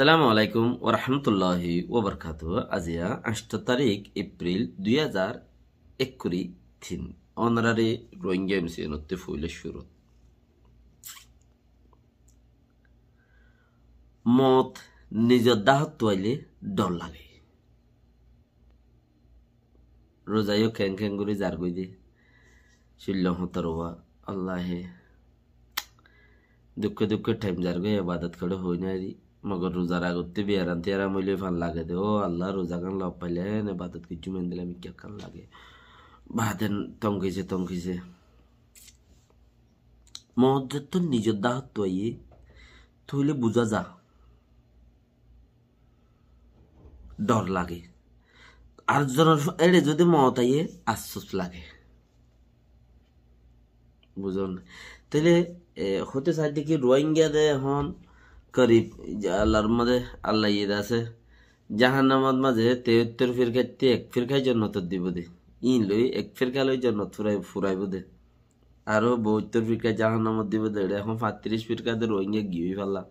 সালামু আলাইকুম ওয়া রাহমাতুল্লাহি ওয়া বারাকাতুহু। আজিয়া 8 তারিখ এপ্রিল 2021 অনারারি রোহিঙ্গা এমসিএনতে ফুলে শুরু মত নিজের দাহত তোয়াইলে ডর লাগে রোজাইও খ্যাং খ্যাং করে জার গই দে শিল্লং হতরবা আল্লাহে দুঃখে দুঃখে টাইম জার গই ইবাদত করে হই না রি মগর রোজার আগতে বিয়ারান তেরা মইলে ফান লাগে দে ও আল্লাহ রোজা গান লব পাইলে ইবাদত কিছু মেন দিলাম কি কান লাগে বাদেন তঙ্গিছে মজ্জত তো নিজের দাহত তোয়াইয়ে থইলে বুঝা যা ডর লাগে আর জনের এড়ে যদি মত আইয়ে আশ্বাস লাগে বুঝুন তাহলে হতে চাইতে কি রোহিঙ্গা দে হন করিব আল্লাহর মাঝে আল্লাহ ইয়ে আছে জাহান্নামার মাঝে 73 ফিরকাইতে এক ফিরকাই জন্নত দিব দে ইন লই এক ফিরকা লই জন্নত ফুরাইব দে আরো 72 ফিরকা জাহান্নামত দিব দে এখন 35 ফিরকা দে রোহিঙ্গা গিয়ে ফেললা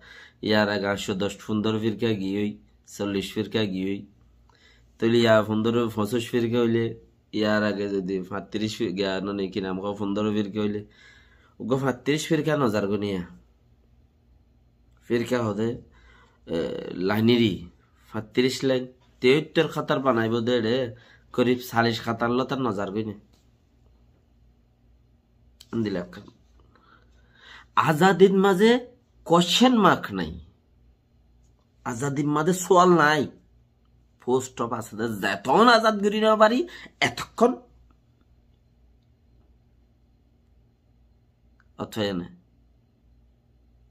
ইয়ার আগে 810 ফিরকা গিয়ে 40 ফিরকা গিয়ে তাহলে ইয়া 25 ফিরকা হইলে ইয়ার আগে যদি 35 ফিরকা নেই কিনা আমাকে 15 ফিরকা হইলে ওগো 35 ফিরকা নজার গনিয়া ফিরকা হদে লাইনেরই 35 লাইন 73 খাতার বানাইব দে রে করিব 40 খাতার লতার নজার গইনে দিলাম আজাদির মাঝে কোশ্চেন মার্ক নাই আজাদির মাঝে সোয়াল নাই পোস্ট অফ আছে যেতক্ষণ আজাদ করি না পারি এতক্ষণ অথয় না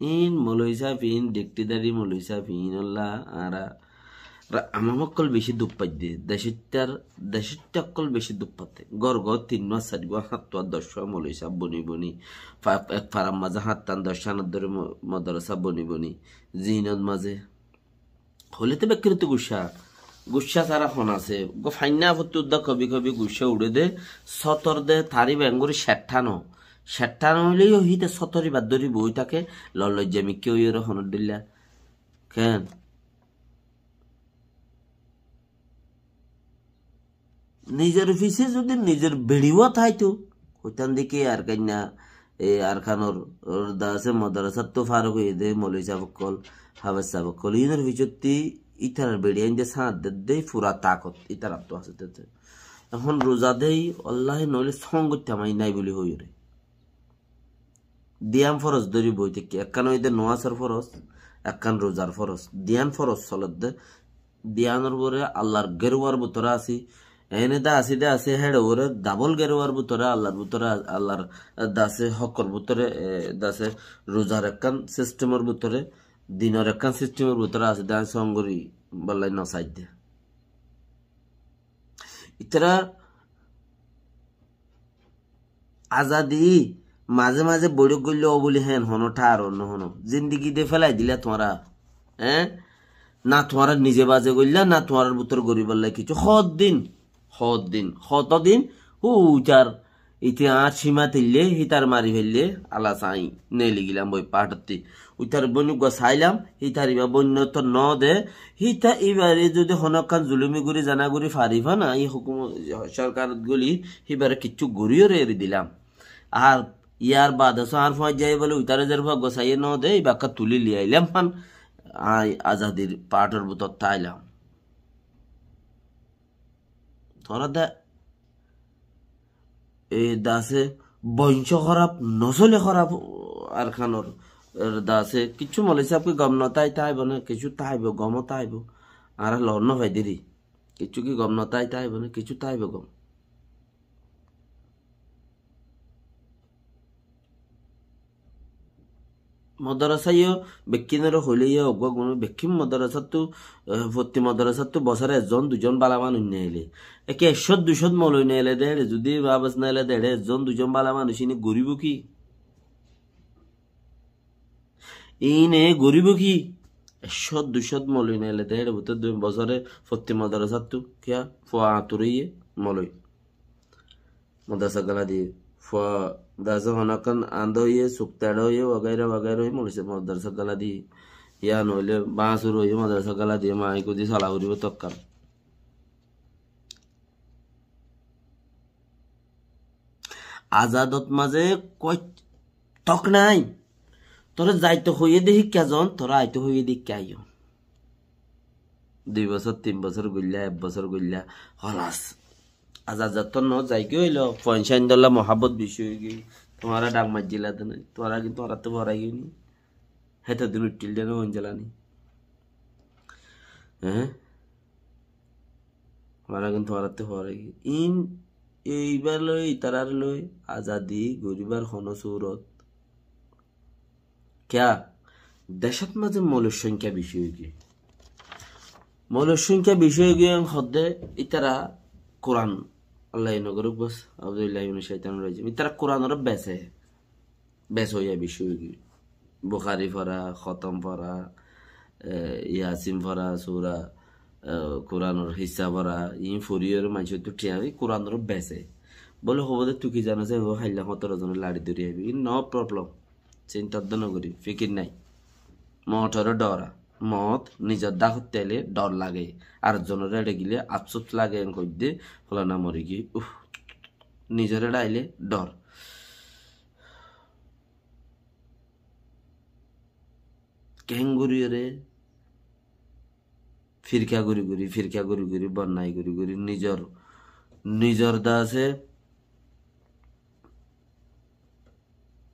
ইন মলই সাহেব ইন ডেকটিদারি মলই সাহেব ইন আল্লাহ আর আমামকল বেশি দুঃখ পাই দিয়ে দেশিটার অকল বেশি দুঃখ পাতে গড় 3 মাস 4 গো 7 10 মলই সাহেব বনি এক ফারাম মাঝে 7 10 ধরে মাদ্রাসা বনি জিনত মাঝে হলে তো ব্যক্তিগত গুসা সারা ফোন আছে গো ফাইনা ফটো দা কবি গুসা উড়ে দে সতর দে থারি বেঙ্গুরি শেঠানো হইলেই হিতে সতরি বাদরি বই থাকে লজ্জামি কেউ এর হনর দিল্লা কেন নিজের অফিসে যদি নিজের বেড়িও থাইতো হইতান দিকে আর কাইনা আর খানোর দাসে মাদ্রাসা তো ফারুক হয়ে দে মৌলভী সাবকল হাফেজ সাবকল ইনের ভিতরতি ইতার বেড়িয়ে দে সাঁত দে ফুরা তাকত ইতার তো আছে এখন রোজা দেই আল্লাহ নইলে সঙ্গত আমাই নাই বলি হই রে দিয়াম ফরজ ধরি বই থেকে একখান হইতে নোয়াসার ফরজ একখান রোজার ফরজ দিয়ান ফরজ চলত দে দিয়ানোর পরে আল্লাহর গেরুয়ার ভিতরে আসি এনে দা আছে হেড ওরে ডাবল গেরুয়ার ভিতরে আল্লাহর ভিতরে আল্লাহর দাসে হকর ভিতরে দাসে রোজার একখান সিস্টেমের ভিতরে দিনের একখান সিস্টেমের ভিতরে আছে দা সঙ্গরি বললাই নসাইড দে ইতরা আজাদি মাঝে মাঝে বড় করলে ও বলি হ্যাঁ হনো ঠার অন্য হনো জিন্দিগি দিয়ে ফেলাই দিলা তোমরা হ্যাঁ না তোমার নিজে বাজে করলা না তোমার ভিতর গরিব বললাই কিছু কতদিন হুচার ইতি আর সীমা তিললে হিতার মারি ফেললে আলা চাই নেলি গিলাম বই পাঠতি উইতার বনু গছাইলাম হিতার ইবা বন্য তো ন দে হিতা এবারে যদি হনকান জুলুমি গুড়ি জানা গুড়ি ফারিফা না এই হুকুম সরকার গুলি এবারে কিছু গড়িও রেড়ি দিলাম আর ইয়ার বাদ আর ফাঁস যাই বলে উইতারে যার গছাইয়ে ন দে এই বাক্কা তুলি লিয়াইলাম ফান আজাদির পাঠের ভিতর তাইলাম তোরা দে এই দাসে বংশ খারাপ নসলে খারাপ আর খানোর দাসে কিছু মলে সাহেবকে গম নতাই তাইব না কিছু তাইব গম তাইব আর লর্ণ ভাই দিদি কিছু কি গম নতাই তাইব না কিছু তাইব গম মদরসাইও বেকিনের হইলেও অগুয়া গুণ বেকিম মদরসাতো ভর্তি মদরসাতো বছরে 1-2 বালা মানুষ নেইলে একে 100-200 মলই নেইলে দেড়ে যদি বাবাস নাইলে দেড়ে 1-2 বালা মানুষ ইনি গরিব কি ইনে গরিব কি 100-200 মলই নেইলে দেড়ে বছরে ভর্তি মদরসাতো কিয়া ফোয়া আতুরিয়ে মলই মদরসা গলা দিয়ে ফোয়া দাসে হনকান আন্দো ये सुक्ताड़ो ये वगैरह वगैरह ही मुझसे मदरसा गला दी ইয়া নইলে বাঁচুর হইয়ে মাদ্রাসা গালা দিয়ে মাই কুদি চালা করিব তক্কাল আজাদত মাঝে কয় তক নাই তোরা যাইতে হইয়ে দেখি কেজন তোরা আইতে হইয়ে দিক কে আইও 2 বছর 3 বছর গইলা 1 বছর গইলা হলাস আজাদ ন যাই কি হইল পয়সাইন দল্লা মহাব্বত বেশি হয়ে গই তোমারা ডাক মার দিলা দেন তোরা কিন্তু ওরা তো ভরাই গইনি হেতে দিন উঠিল দেন হন জ্বালানি হ্যাঁ ওরা কিন্তু ওরা তো ভরাই ইন এইবার লই তারার লই আজাদি গরিবার হন সুরত ক্যা দেশত মাঝে মৌলের সংখ্যা বেশি হয়ে গিয়ে মৌলের সংখ্যা বেশি হয়ে গিয়ে হদ্দে ইতারা কোরআন আল্লাহ নগরক বস আব্দুল্লাহ ইবনে শাইতান রাজিম ইতারা কোরআনের বেস হইয়া বেশি হয়ে গিয়ে বুখারী পড়া খতম পড়া ইয়াসিন পড়া সূরা কোরআনের হিস্সা পড়া ই ফরিয়ের মানুষ তো ঠিয়ারি কোরআনের বেসে বলে হবদে তুই কি জানো যে ও হাইলা 17 জনের লাড়ি ধরে আইবি নো প্রবলেম চিন্তার নগরী ফিকির নাই মঠর ডরা মত নিজের দাহ তেলে ডর লাগে আর জনের এড়ে গিলে আফসোস লাগে কইতে হলো না মরে গিয়ে নিজের এড়ে আইলে ডর ক্যাঙ্গুরিরে ফিরকা গুরি বন্যাই গুরি নিজর দা আছে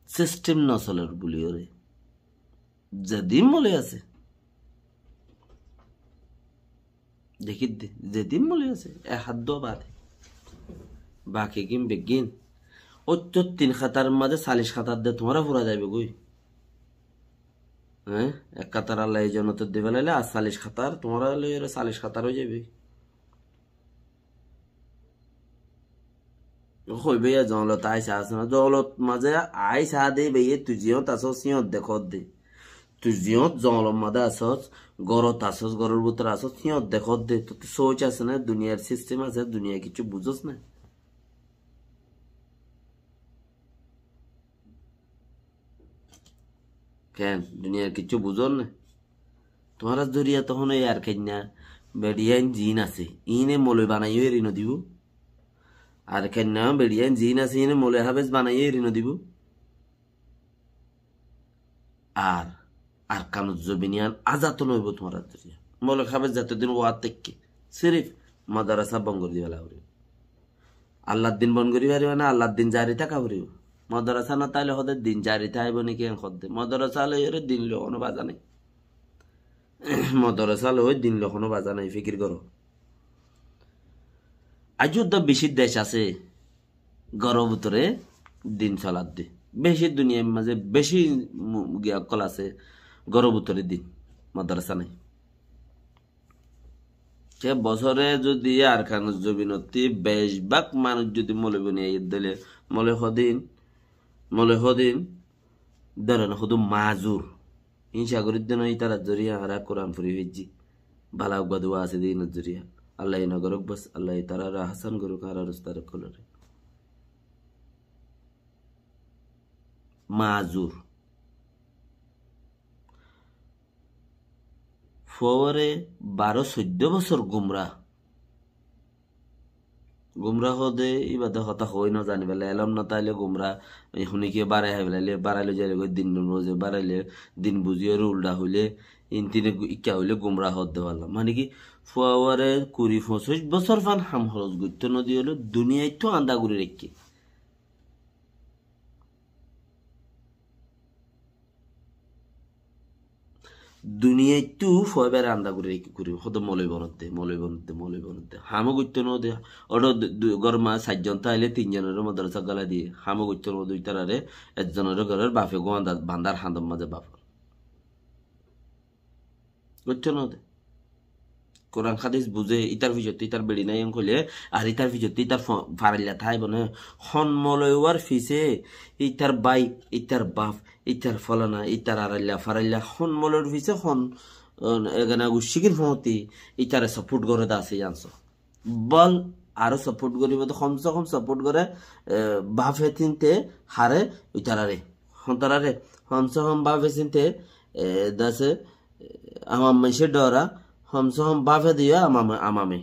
সিস্টেম নসলের বলি ওরে যেদিন মলে আছে দেখি যেদিন মলে আছে হাত দো বাদে বাকি কিম বেগিন 3 খাতার মাঝে 40 খাতার দে তোমরা পুরা যাইবে গই হ্যাঁ 1 খাতার আল্লাহ এই জন্য তো দিবে লাইলে আর 40 খাতার তোমরা লইরে 40 খাতার হয়ে যাবে হই বেয়া জলত আইসা আছে না জলত মাঝে আইসা দে বেয়ে তুজিও তাসো সিও দেখো দে তুজিও জলত মাঝে আসছ গরত আসছ গরর ভিতর আসছ সিও দেখো দে তো সোচ আছে না দুনিয়ার সিস্টেম আছে দুনিয়া কিছু বুঝছ না কেন দুনিয়ার কিছু বুঝন না তোমার জরিয়া তখন আর কেনা বেডিয়ান জিন আছে ইনে মলে বানাইও এরিনো দিব আর কেনা বেডিয়ান জিন আছে ইনে মলে হাবেজ বানাইও এরিনো দিব আর আর কানুজ জবিনিয়ান আজাত নইব তোমার জরিয়া মলে হাবেজ যতদিন ওয়াত থেকে সিরিফ মাদ্রাসা বন্ধ করে দিবা লাগবে আল্লাহর দিন বন্ধ করি পারিবা না আল্লাহর দিন জারি থাকা পারিব মাদ্রাসা না তাইলে হদে দিন জারি থাইব নাকি হদে মাদ্রাসা লইরে দিন লখনো বাজা নাই মাদ্রাসা লই দিন লখনো বাজা নাই ফিকির করো আজও তো বেশি দেশ আছে গরব ভিতরে দিন চলার দে বেশি দুনিয়ার মাঝে বেশি কল আছে গরব ভিতরে দিন মাদ্রাসা নাই সে বছরে যদি আর খানুজ জবিনতি 20 মানুষ যদি মলে বনিয়ে দিলে মলে হদিন ধরেন শুধু মাজুর হিংসা করি দেন তারা জরিয়া হারা কোরআন ফুরি হইজি বালা বাদুয়া আছে দিন জরিয়া আল্লাহ নগরক বস আল্লাহ তারা হাসান করুক আর রস্তার কলরে মাজুর ফোরে 12-14 বছর গুমরা হদে ইবাদে হতা হই না জানি বেলা এলাম না তাইলে গুমরা শুনি কি বাড়াই হাইলে বাড়াইলে যাইলে দিন রোজে বাড়াইলে দিন বুঝিয়ে উল্টা হইলে ইনতিনে ইকা হইলে গুমরা হতে পারলাম মানে কি ফুয়ারে 20-25 বছর ফান হাম হরজ গুত্ত নদী হলো দুনিয়ায় তো আন্দা ঘুরে রেখে দুনিয়ায় তো ফয়বার আন্দা ঘুরে রেখে ঘুরে হতো মলে বনতে হামো গুত্ত নদী ওটা গরমা 7 জন তাইলে 3 জনের মাদ্রাসা গালা দিয়ে হামো গুত্ত নদী তারারে একজনের ঘরের বাপে গোয়ান্দা বান্দার হান্দম মাঝে বাপ গুত্ত নদী কোরআন হাদিস বুঝে ইতার ভিজত ইতার বেড়ি নাই কইলে আর ইতার ভিজত ইতার ফারাইলা থাই বনে হন মলয়ওয়ার ফিসে ইতার বাই ইতার বাপ ইতার ফলানা ইতার আরাইলা ফারাইলা হন মলয়র ফিসে হন এগানা গুশিকির ফতি ইতারে সাপোর্ট করে দাসে জানছ বল আরো সাপোর্ট করিব তো কমসে কম সাপোর্ট করে বাপে তিনতে হারে ইতারারে হন্তারারে কমসে কম বাপে তিনতে দাসে আমার মেসে ডরা হমসে হম বাফে দিয়া আমামে